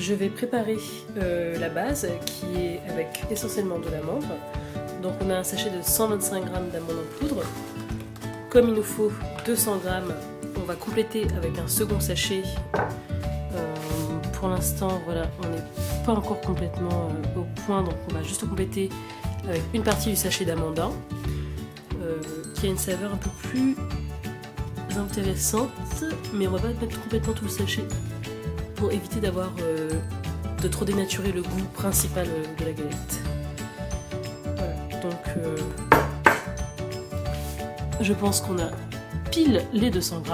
je vais préparer la base qui est avec essentiellement de l'amande. Donc on a un sachet de 125 g d'amandes en poudre. Comme il nous faut 200 g, on va compléter avec un second sachet. Pour l'instant, voilà, on n'est pas encore complètement au point, donc on va juste compléter avec une partie du sachet d'amandin qui a une saveur un peu plus intéressante, mais on va pas mettre complètement tout le sachet pour éviter d'avoir de trop dénaturer le goût principal de la galette. Voilà, donc je pense qu'on a pile les 200 g.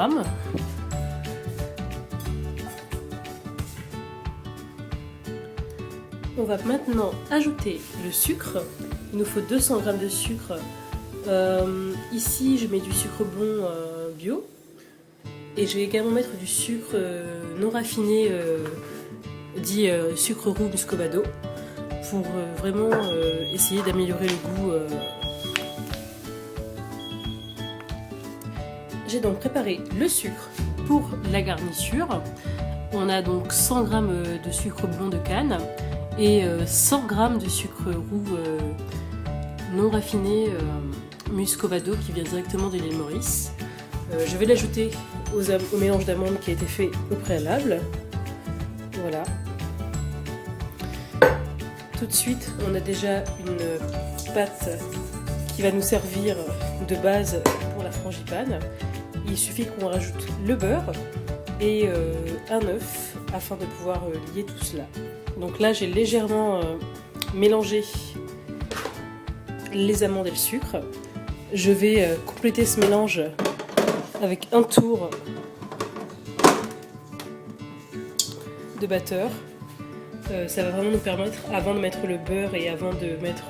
On va maintenant ajouter le sucre. Il nous faut 200 g de sucre. Ici, je mets du sucre blond bio. Et je vais également mettre du sucre non raffiné, dit sucre roux muscovado, pour vraiment essayer d'améliorer le goût. J'ai donc préparé le sucre pour la garniture. On a donc 100 g de sucre blond de canne et 100 g de sucre roux non raffiné muscovado qui vient directement de l'île Maurice. Je vais l'ajouter au mélange d'amandes qui a été fait au préalable. Voilà. Tout de suite, on a déjà une pâte qui va nous servir de base pour la frangipane. Il suffit qu'on rajoute le beurre et un œuf afin de pouvoir lier tout cela. Donc là, j'ai légèrement mélangé les amandes et le sucre. Je vais compléter ce mélange avec un tour de batteur. Ça va vraiment nous permettre, avant de mettre le beurre et avant de mettre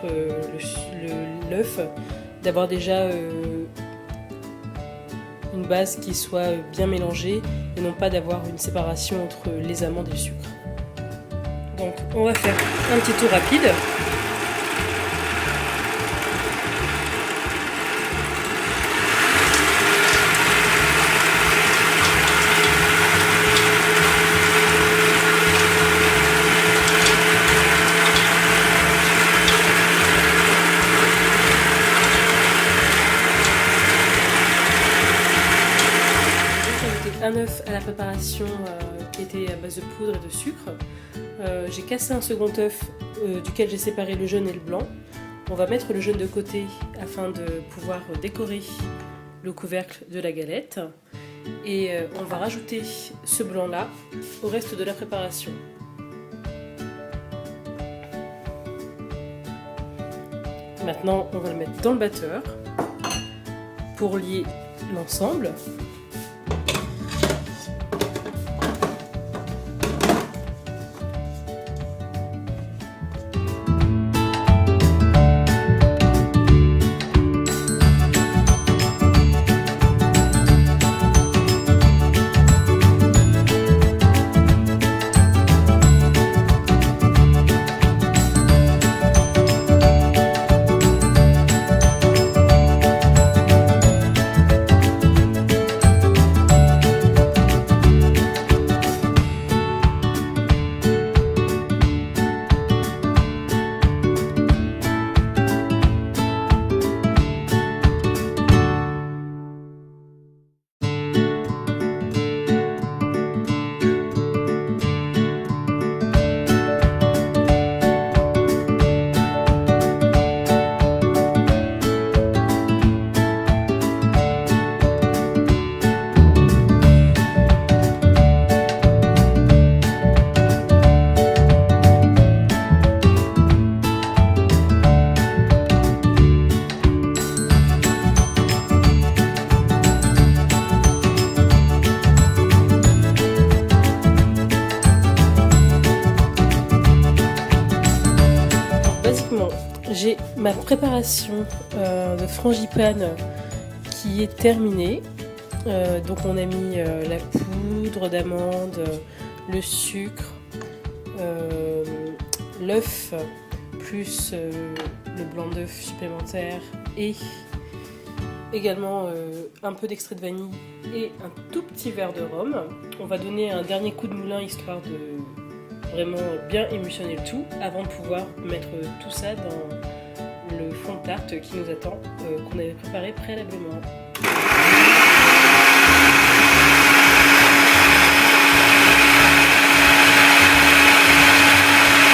l'œuf, d'avoir déjà une base qui soit bien mélangée et non pas d'avoir une séparation entre les amandes et le sucre. Donc on va faire un petit tour rapide. Un œuf à la préparation qui était à base de poudre et de sucre. J'ai cassé un second œuf duquel j'ai séparé le jaune et le blanc. On va mettre le jaune de côté afin de pouvoir décorer le couvercle de la galette. Et on va rajouter ce blanc là au reste de la préparation. Maintenant on va le mettre dans le batteur pour lier l'ensemble. J'ai ma préparation de frangipane qui est terminée. Donc on a mis la poudre d'amande, le sucre, l'œuf plus le blanc d'œuf supplémentaire et également un peu d'extrait de vanille et un tout petit verre de rhum. On va donner un dernier coup de moulin histoire de vraiment bien émulsionner le tout avant de pouvoir mettre tout ça dans le fond de tarte qui nous attend, qu'on avait préparé préalablement.